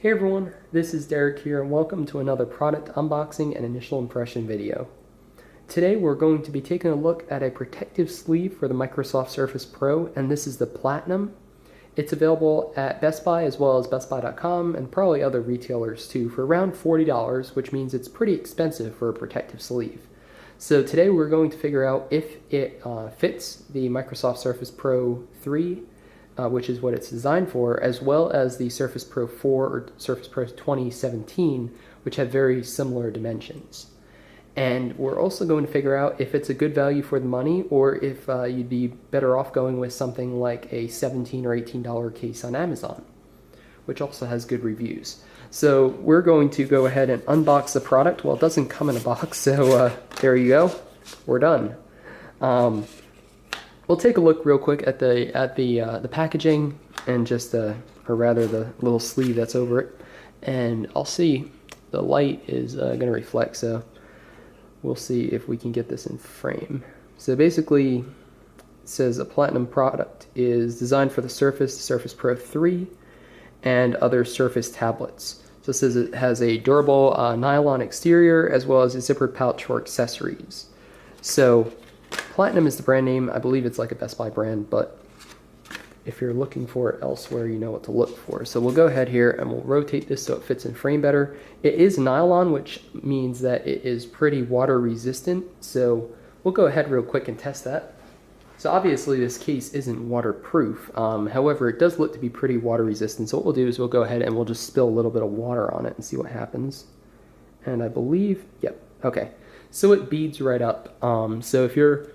Hey everyone, this is Derek here and welcome to another product unboxing and initial impression video. Today we're going to be taking a look at a protective sleeve for the Microsoft Surface Pro, and this is the Platinum. It's available at Best Buy as well as bestbuy.com and probably other retailers too for around $40, which means it's pretty expensive for a protective sleeve. So today we're going to figure out if it fits the Microsoft Surface Pro 3, which is what it's designed for, as well as the Surface Pro 4 or Surface Pro 2017, which have very similar dimensions. And we're also going to figure out if it's a good value for the money, or if you'd be better off going with something like a $17 or $18 case on Amazon, which also has good reviews. So we're going to go ahead and unbox the product. Well, it doesn't come in a box, so there you go. We're done. We'll take a look real quick at the packaging and just or rather the little sleeve that's over it, and I'll see the light is going to reflect, so we'll see if we can get this in frame. So basically it says a Platinum product is designed for the Surface Pro 3 and other Surface tablets. So it says it has a durable nylon exterior as well as a zippered pouch for accessories. So Platinum is the brand name. I believe it's like a Best Buy brand, but if you're looking for it elsewhere, you know what to look for. So we'll go ahead here and we'll rotate this so it fits in frame better. It is nylon, which means that it is pretty water resistant. So we'll go ahead real quick and test that. So obviously this case isn't waterproof. However, it does look to be pretty water resistant. So what we'll do is we'll go ahead and we'll just spill a little bit of water on it and see what happens. And I believe, yep, okay. So it beads right up. So if you're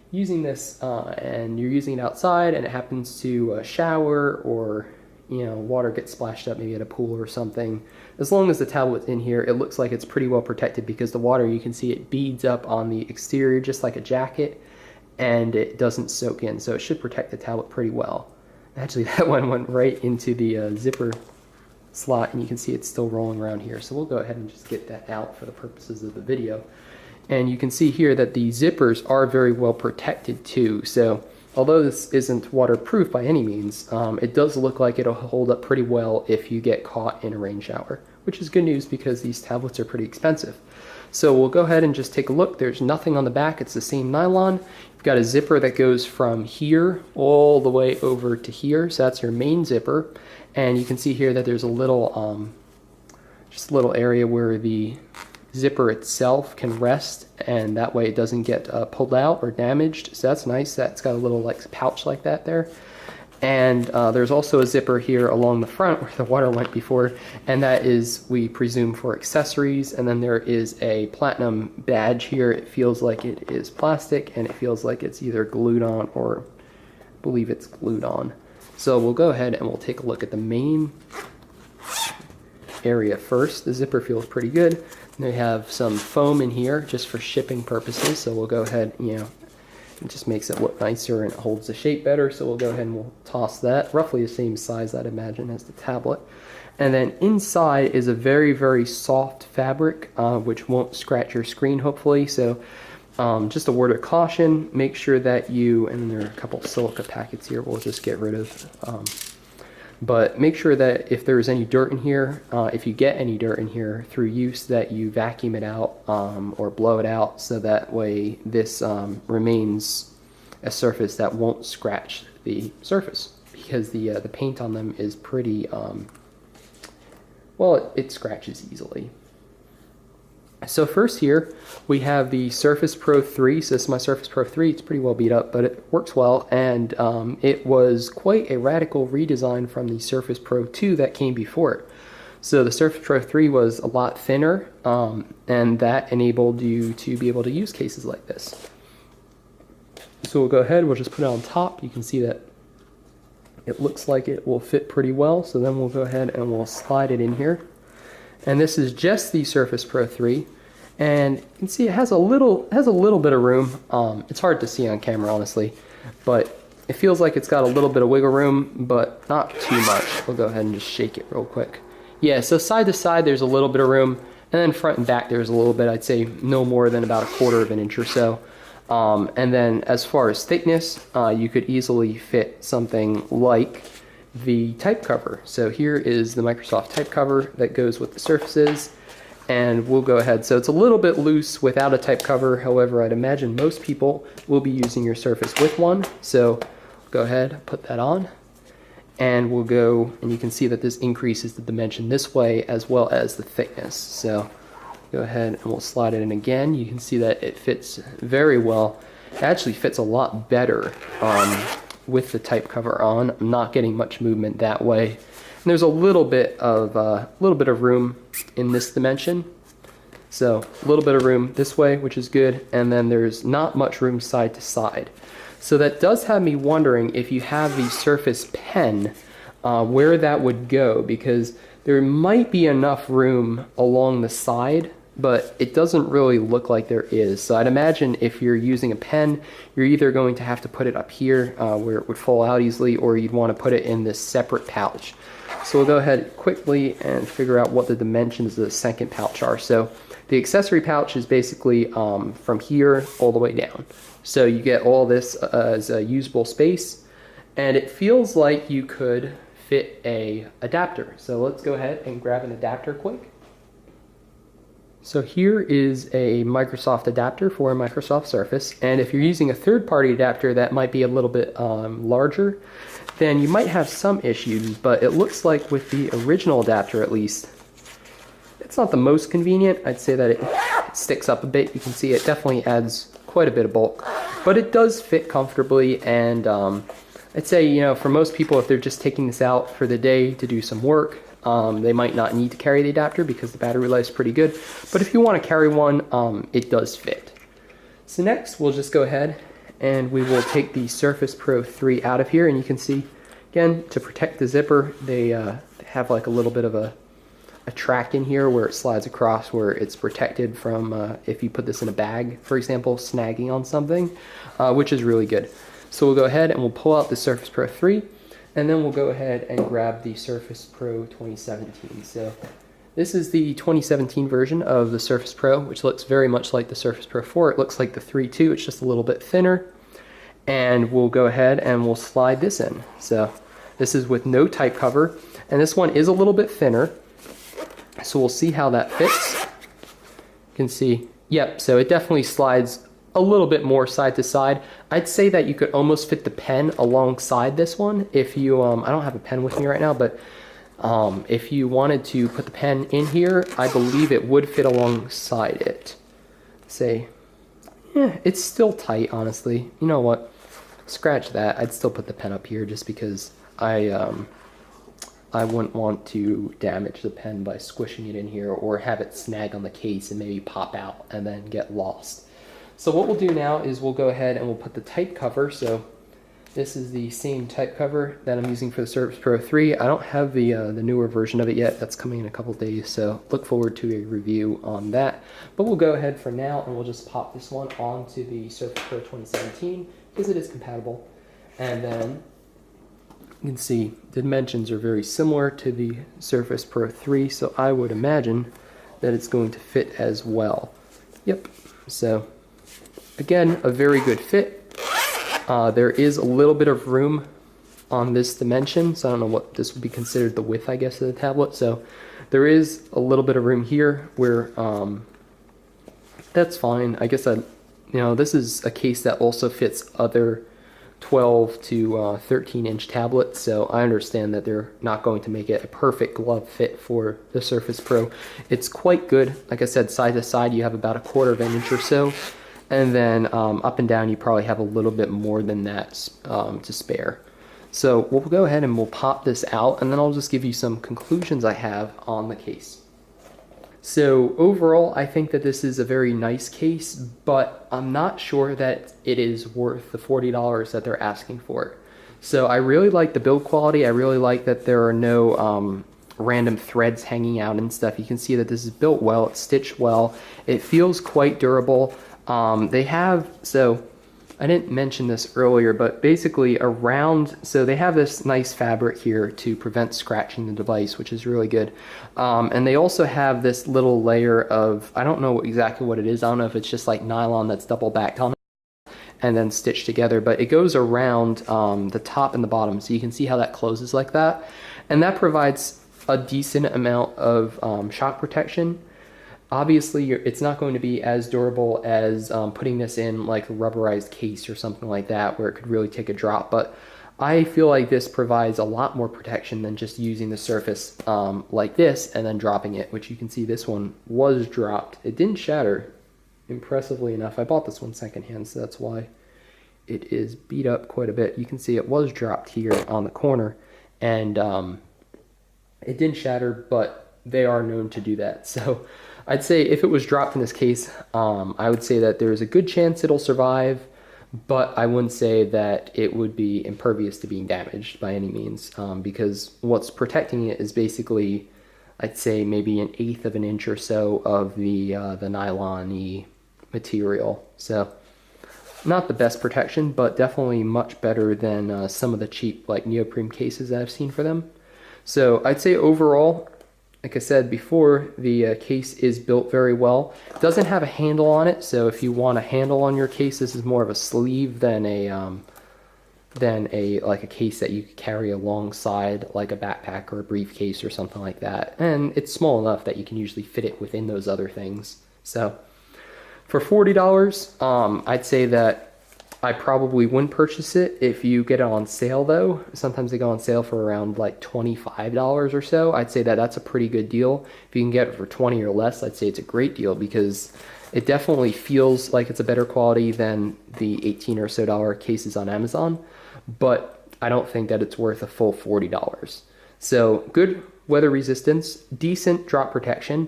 using this and you're using it outside and it happens to shower, or water gets splashed up maybe at a pool or something, as long as the tablet's in here, it looks like it's pretty well protected, because the water, you can see it beads up on the exterior just like a jacket, and it doesn't soak in, so it should protect the tablet pretty well. Actually, that one went right into the zipper slot, and you can see it's still rolling around here, so we'll go ahead and just get that out for the purposes of the video. And you can see here that the zippers are very well protected too. So although this isn't waterproof by any means, it does look like it'll hold up pretty well if you get caught in a rain shower, which is good news because these tablets are pretty expensive. So we'll go ahead and just take a look. There's nothing on the back. It's the same nylon. You've got a zipper that goes from here all the way over to here. So that's your main zipper. And you can see here that there's a little, just a little area where the zipper itself can rest, and that way it doesn't get pulled out or damaged. So that's nice. That's got a little like pouch like that there. And there's also a zipper here along the front where the water went before, and that is, we presume, for accessories. And then there is a Platinum badge here. It feels like it is plastic, and it feels like it's either glued on, or I believe it's glued on. So we'll go ahead and we'll take a look at the main area first. The zipper feels pretty good. They have some foam in here just for shipping purposes, so we'll go ahead, it just makes it look nicer and it holds the shape better, so we'll go ahead and we'll toss that. Roughly the same size, I'd imagine, as the tablet. And then inside is a very, very soft fabric, which won't scratch your screen, hopefully. So just a word of caution, make sure that you, and then there are a couple silica packets here we'll just get rid of. But make sure that if there's any dirt in here, if you get any dirt in here through use, that you vacuum it out or blow it out, so that way this remains a surface that won't scratch the surface, because the paint on them is pretty, well, it scratches easily. So first here we have the Surface Pro 3. So this is my Surface Pro 3. It's pretty well beat up, but it works well, and it was quite a radical redesign from the Surface Pro 2 that came before it. So the Surface Pro 3 was a lot thinner, and that enabled you to be able to use cases like this. So we'll go ahead, we'll just put it on top. You can see that it looks like it will fit pretty well, so then we'll go ahead and we'll slide it in here. And this is just the Surface Pro 3, and you can see it has a little bit of room. It's hard to see on camera, honestly, but it feels like it's got a little bit of wiggle room, but not too much. We'll go ahead and just shake it real quick. Yeah, so side to side there's a little bit of room, and then front and back there's a little bit. I'd say no more than about 1/4 of an inch or so. And then as far as thickness, you could easily fit something like the type cover. So here is the Microsoft type cover that goes with the Surfaces, and we'll go ahead. So it's a little bit loose without a type cover. However, I'd imagine most people will be using your Surface with one. So go ahead, put that on, and we'll go, and you can see that this increases the dimension this way as well as the thickness. So go ahead and we'll slide it in again. You can see that it fits very well. It actually fits a lot better with the type cover on. I'm not getting much movement that way. And there's a little bit of room in this dimension. So a little bit of room this way, which is good, and then there's not much room side to side. So that does have me wondering if you have the Surface Pen, where that would go, because there might be enough room along the side, but it doesn't really look like there is. So I'd imagine if you're using a pen, you're either going to have to put it up here where it would fall out easily, or you'd want to put it in this separate pouch. So we'll go ahead quickly and figure out what the dimensions of the second pouch are. So the accessory pouch is basically from here all the way down. So you get all this as a usable space, and it feels like you could fit a adapter. So let's go ahead and grab an adapter quick. So here is a Microsoft adapter for a Microsoft Surface, and if you're using a third-party adapter that might be a little bit larger, then you might have some issues, but it looks like with the original adapter at least, it's not the most convenient. I'd say that it sticks up a bit. You can see it definitely adds quite a bit of bulk, but it does fit comfortably, and I'd say, you know, for most people, if they're just taking this out for the day to do some work, they might not need to carry the adapter because the battery life is pretty good. But if you want to carry one, it does fit. So next, we'll just go ahead and we will take the Surface Pro 3 out of here. And you can see, again, to protect the zipper, they have like a little bit of a track in here where it slides across, where it's protected from, if you put this in a bag, for example, snagging on something, which is really good. So we'll go ahead and we'll pull out the Surface Pro 3. And then we'll go ahead and grab the Surface Pro 2017. So this is the 2017 version of the Surface Pro, which looks very much like the Surface Pro 4. It looks like the 3 too, it's just a little bit thinner. And we'll go ahead and we'll slide this in. So this is with no type cover, and this one is a little bit thinner. So we'll see how that fits. You can see, yep, so it definitely slides a little bit more side to side. I'd say that you could almost fit the pen alongside this one if you, I don't have a pen with me right now, but if you wanted to put the pen in here, I believe it would fit alongside it. Say, yeah, it's still tight, honestly. You know what? Scratch that. I'd still put the pen up here just because I wouldn't want to damage the pen by squishing it in here or have it snag on the case and maybe pop out and then get lost. So what we'll do now is we'll go ahead and we'll put the type cover. So this is the same type cover that I'm using for the Surface Pro 3. I don't have the newer version of it yet. That's coming in a couple days, so look forward to a review on that. But we'll go ahead for now and we'll just pop this one onto the Surface Pro 2017 because it is compatible. And then you can see the dimensions are very similar to the Surface Pro 3, so I would imagine that it's going to fit as well. Yep, so again, a very good fit. There is a little bit of room on this dimension, so I don't know what this would be considered the width, I guess, of the tablet. So there is a little bit of room here where that's fine. I guess this is a case that also fits other 12 to 13 inch tablets, so I understand that they're not going to make it a perfect glove fit for the Surface Pro. It's quite good. Like I said, side to side you have about 1/4 of an inch or so. And then up and down, you probably have a little bit more than that to spare. So we'll go ahead and we'll pop this out, and then I'll just give you some conclusions I have on the case. So overall, I think that this is a very nice case, but I'm not sure that it is worth the $40 that they're asking for it. So I really like the build quality. I really like that there are no random threads hanging out and stuff. You can see that this is built well, it's stitched well, it feels quite durable. They have, so I didn't mention this earlier, but basically around, so they have this nice fabric here to prevent scratching the device, which is really good. And they also have this little layer of, I don't know exactly what it is. I don't know if it's just like nylon that's double backed on it. and then stitched together, but it goes around the top and the bottom, so you can see how that closes like that, and that provides a decent amount of shock protection. Obviously, it's not going to be as durable as putting this in like a rubberized case or something like that, where it could really take a drop, but I feel like this provides a lot more protection than just using the surface like this and then dropping it, which you can see this one was dropped. It didn't shatter, impressively enough. I bought this one secondhand, so that's why it is beat up quite a bit. You can see it was dropped here on the corner, and it didn't shatter, but they are known to do that. So I'd say if it was dropped in this case, I would say that there's a good chance it'll survive, but I wouldn't say that it would be impervious to being damaged by any means, because what's protecting it is basically, I'd say maybe 1/8 of an inch or so of the nylon-y material. So not the best protection, but definitely much better than some of the cheap like neoprene cases that I've seen for them. So I'd say overall, like I said before, the case is built very well. It doesn't have a handle on it, so if you want a handle on your case, this is more of a sleeve than a like a case that you could carry alongside like a backpack or a briefcase or something like that. And it's small enough that you can usually fit it within those other things. So for $40, I'd say that I probably wouldn't purchase it. If you get it on sale though, sometimes they go on sale for around like $25 or so. I'd say that that's a pretty good deal. If you can get it for 20 or less, I'd say it's a great deal, because it definitely feels like it's a better quality than the $18 or so cases on Amazon, but I don't think that it's worth a full $40. So good weather resistance, decent drop protection.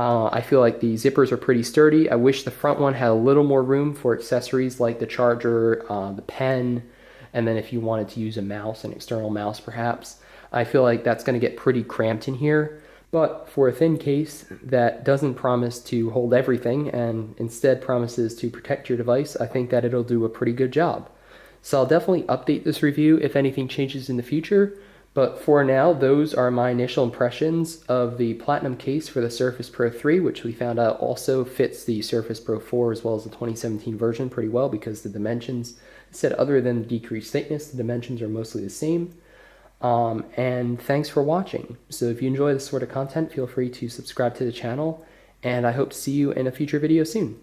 I feel like the zippers are pretty sturdy. I wish the front one had a little more room for accessories like the charger, the pen, and then if you wanted to use a mouse, an external mouse perhaps. I feel like that's going to get pretty cramped in here, but for a thin case that doesn't promise to hold everything and instead promises to protect your device, I think that it'll do a pretty good job. So I'll definitely update this review if anything changes in the future. But for now, those are my initial impressions of the Platinum case for the Surface Pro 3, which we found out also fits the Surface Pro 4 as well as the 2017 version pretty well, because the dimensions, said other than the decreased thickness, the dimensions are mostly the same. And thanks for watching. So if you enjoy this sort of content, feel free to subscribe to the channel, and I hope to see you in a future video soon.